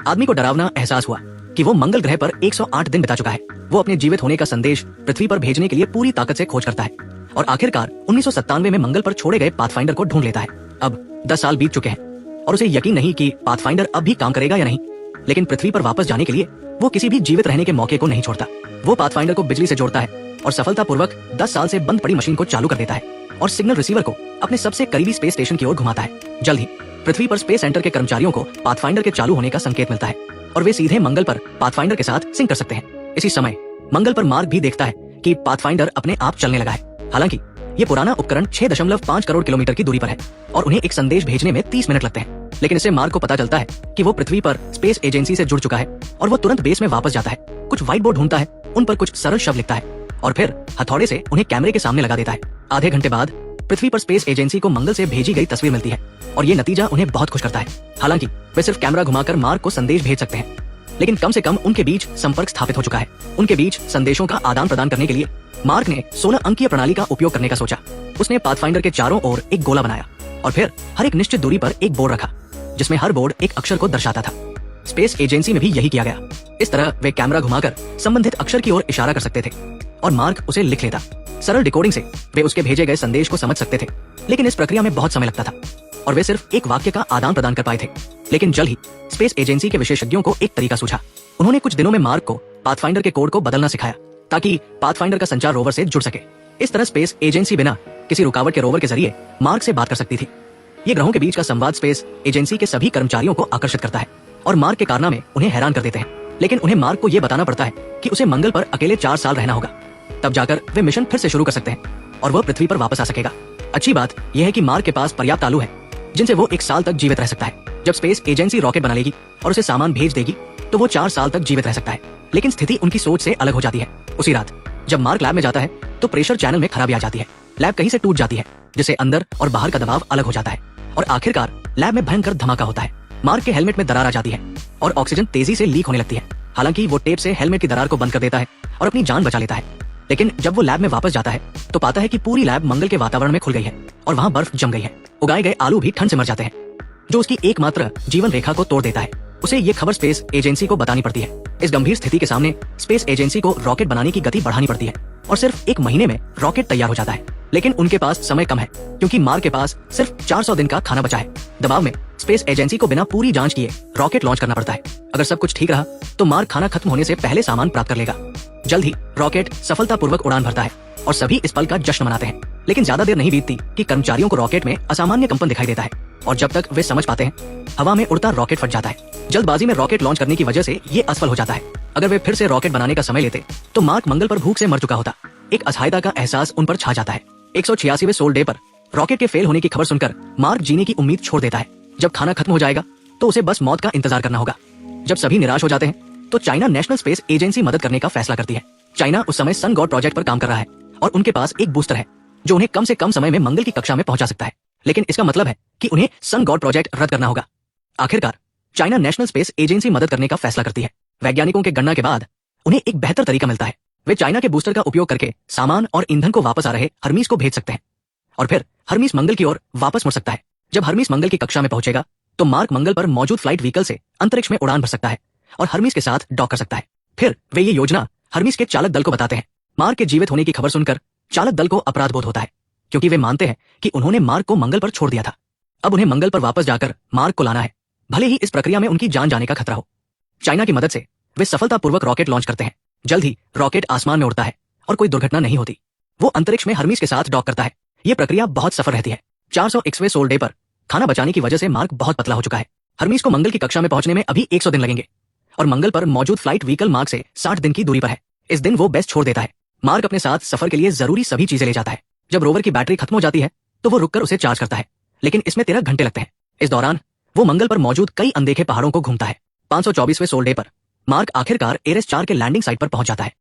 आदमी को डरावना एहसास हुआ कि वो मंगल ग्रह पर 108 दिन बिता चुका है। वो अपने जीवित होने का संदेश पृथ्वी पर भेजने के लिए पूरी ताकत से खोज करता है और आखिरकार 1997 में मंगल पर छोड़े गए पाथफाइंडर को ढूंढ लेता है। अब 10 साल बीत चुके हैं और उसे यकीन नहीं कि पाथफाइंडर अब भी काम करेगा या नहीं, लेकिन पृथ्वी पर वापस जाने के लिए वो किसी भी जीवित रहने के मौके को नहीं छोड़ता। वो पाथफाइंडर को बिजली से जोड़ता है और सफलतापूर्वक 10 साल से बंद पड़ी मशीन को चालू कर देता है और सिग्नल रिसीवर को अपने सबसे करीबी स्पेस स्टेशन की ओर घुमाता है। जल्द ही पृथ्वी पर स्पेस सेंटर के कर्मचारियों को पाथफाइंडर के चालू होने का संकेत मिलता है और वे सीधे मंगल पर पाथफाइंडर के साथ सिंक कर सकते हैं। इसी समय मंगल पर मार्क भी देखता है कि पाथफाइंडर अपने आप चलने लगा है। हालांकि ये पुराना उपकरण 6.5 करोड़ किलोमीटर की दूरी पर है और उन्हें एक संदेश भेजने में 30 मिनट लगते हैं, लेकिन इससे मार्क को पता चलता है कि वो पृथ्वी पर स्पेस एजेंसी से जुड़ चुका है और वो तुरंत बेस में वापस जाता है। कुछ व्हाइट बोर्ड ढूंढता है, उन पर कुछ सरल शब्द लिखता है और फिर हथौड़े से उन्हें कैमरे के सामने लगा देता है। आधे घंटे बाद पृथ्वी पर स्पेस एजेंसी को मंगल से भेजी गई तस्वीर मिलती है और ये नतीजा उन्हें बहुत खुश करता है। हालांकि वे सिर्फ कैमरा घुमाकर मार्क को संदेश भेज सकते हैं, लेकिन कम से कम उनके बीच संपर्क स्थापित हो चुका है। उनके बीच संदेशों का आदान प्रदान करने के लिए मार्क ने 16 अंकीय प्रणाली का उपयोग करने का सोचा। उसने पाथफाइंडर के चारों ओर एक गोला बनाया और फिर हर एक निश्चित दूरी पर एक बोर्ड रखा जिसमें हर बोर्ड एक अक्षर को दर्शाता था। स्पेस एजेंसी में भी यही किया गया। इस तरह वे कैमरा घुमाकर संबंधित अक्षर की ओर इशारा कर सकते थे और मार्क उसे लिख लेता। सरल डिकोडिंग से वे उसके भेजे गए संदेश को समझ सकते थे, लेकिन इस प्रक्रिया में बहुत समय लगता था और वे सिर्फ एक वाक्य का आदान प्रदान कर पाए थे। लेकिन जल्द ही स्पेस एजेंसी के विशेषज्ञों को एक तरीका सूझा। उन्होंने कुछ दिनों में मार्क को पाथफाइंडर के कोड को बदलना सिखाया ताकि पाथफाइंडर का संचार रोवर से जुड़ सके। इस तरह स्पेस एजेंसी बिना किसी रुकावट के रोवर के जरिए मार्क से बात कर सकती थी। ये ग्रहों के बीच का संवाद स्पेस एजेंसी के सभी कर्मचारियों को आकर्षित करता है और मार्क के कारनामे उन्हें हैरान कर देते हैं, लेकिन उन्हें मार्क को यह बताना पड़ता है कि उसे मंगल पर अकेले 4 साल रहना होगा। तब जाकर वे मिशन फिर से शुरू कर सकते हैं और वह पृथ्वी पर वापस आ सकेगा। अच्छी बात यह है कि मार्क के पास पर्याप्त आलू है जिनसे वो 1 साल तक जीवित रह सकता है। जब स्पेस एजेंसी रॉकेट बना लेगी और उसे सामान भेज देगी तो वो 4 साल तक जीवित रह सकता है। लेकिन स्थिति उनकी सोच से अलग हो जाती है। उसी रात जब मार्क लैब में जाता है तो प्रेशर चैनल में खराबी आ जाती है। लैब कहीं से टूट जाती है जिससे अंदर और बाहर का दबाव अलग हो जाता है और आखिरकार लैब में भयंकर धमाका होता है। मार्क के हेलमेट में दरार आ जाती है और ऑक्सीजन तेजी से लीक होने लगती है। हालांकि वो टेप से हेलमेट की दरार को बंद कर देता है और अपनी जान बचा लेता है। लेकिन जब वो लैब में वापस जाता है तो पाता है कि पूरी लैब मंगल के वातावरण में खुल गई है और वहाँ बर्फ जम गई है। उगाए गए आलू भी ठंड से मर जाते हैं, जो उसकी एकमात्र जीवन रेखा को तोड़ देता है। उसे ये खबर स्पेस एजेंसी को बतानी पड़ती है। इस गंभीर स्थिति के सामने स्पेस एजेंसी को रॉकेट बनाने की गति बढ़ानी पड़ती है और सिर्फ 1 महीने में रॉकेट तैयार हो जाता है। लेकिन उनके पास समय कम है क्योंकि मार्क के पास सिर्फ 400 दिन का खाना बचा है। दबाव में स्पेस एजेंसी को बिना पूरी जांच किए रॉकेट लॉन्च करना पड़ता है। अगर सब कुछ ठीक रहा तो मार्क खाना खत्म होने से पहले सामान प्राप्त कर लेगा। जल्द ही रॉकेट सफलतापूर्वक उड़ान भरता है और सभी इस पल का जश्न मनाते हैं। लेकिन ज्यादा देर नहीं बीतती कि कर्मचारियों को रॉकेट में असामान्य कंपन दिखाई देता है और जब तक वे समझ पाते हैं हवा में उड़ता रॉकेट फट जाता है। जल्दबाजी में रॉकेट लॉन्च करने की वजह से ये असफल हो जाता है। अगर वे फिर से रॉकेट बनाने का समय लेते तो मार्क मंगल पर भूख से मर चुका होता। एक असहायता का एहसास उन पर छा जाता है। 186वें सोल डे पर रॉकेट के फेल होने की खबर सुनकर मार्क जीने की उम्मीद छोड़ देता है। जब खाना खत्म हो जाएगा तो उसे बस मौत का इंतजार करना होगा। जब सभी निराश हो जाते हैं तो चाइना नेशनल स्पेस एजेंसी मदद करने का फैसला करती है। चाइना उस समय सन गॉड प्रोजेक्ट पर काम कर रहा है और उनके पास एक बूस्टर है जो उन्हें कम से कम समय में मंगल की कक्षा में पहुंचा सकता है। लेकिन इसका मतलब है कि उन्हें सन गॉड प्रोजेक्ट रद्द करना होगा। आखिरकार चाइना नेशनल स्पेस एजेंसी मदद करने का फैसला करती है। वैज्ञानिकों के गणना के बाद उन्हें एक बेहतर तरीका मिलता है। वे चाइना के बूस्टर का उपयोग करके सामान और ईंधन को वापस आ रहे हर्मीस को भेज सकते हैं और फिर हर्मीस मंगल की ओर वापस मुड़ सकता है। जब हर्मीस मंगल की कक्षा में पहुंचेगा तो मार्क मंगल पर मौजूद फ्लाइट व्हीकल से अंतरिक्ष में उड़ान भर सकता है और हर्मीस के साथ डॉक कर सकता है। फिर वे ये योजना हर्मीस के चालक दल को बताते हैं। मार्क के जीवित होने की खबर सुनकर चालक दल को अपराध बोध होता है क्योंकि वे मानते हैं कि उन्होंने मार्क को मंगल पर छोड़ दिया था। अब उन्हें मंगल पर वापस जाकर मार्क को लाना है, भले ही इस प्रक्रिया में उनकी जान जाने का खतरा हो। चाइना की मदद से वे सफलतापूर्वक रॉकेट लॉन्च करते हैं। जल्द ही रॉकेट आसमान में उड़ता है और कोई दुर्घटना नहीं होती। वो अंतरिक्ष में हर्मीस के साथ डॉक करता है। ये प्रक्रिया बहुत सफल रहती है। 401वें सोल डे पर खाना बचाने की वजह से मार्क बहुत पतला हो चुका है। हर्मीस को मंगल की कक्षा में पहुंचने में अभी 100 दिन लगेंगे और मंगल पर मौजूद फ्लाइट व्हीकल मार्क से 60 दिन की दूरी पर है। इस दिन वो बेस छोड़ देता है। मार्क अपने साथ सफर के लिए जरूरी सभी चीजें ले जाता है। जब रोवर की बैटरी खत्म हो जाती है तो वो रुककर उसे चार्ज करता है, लेकिन इसमें 13 घंटे लगते हैं। इस दौरान वो मंगल पर मौजूद कई अनदेखे पहाड़ों को घूमता है। 524वें सोल डे पर मार्क आखिरकार एरेस 4 के लैंडिंग साइट पर पहुंच जाता है।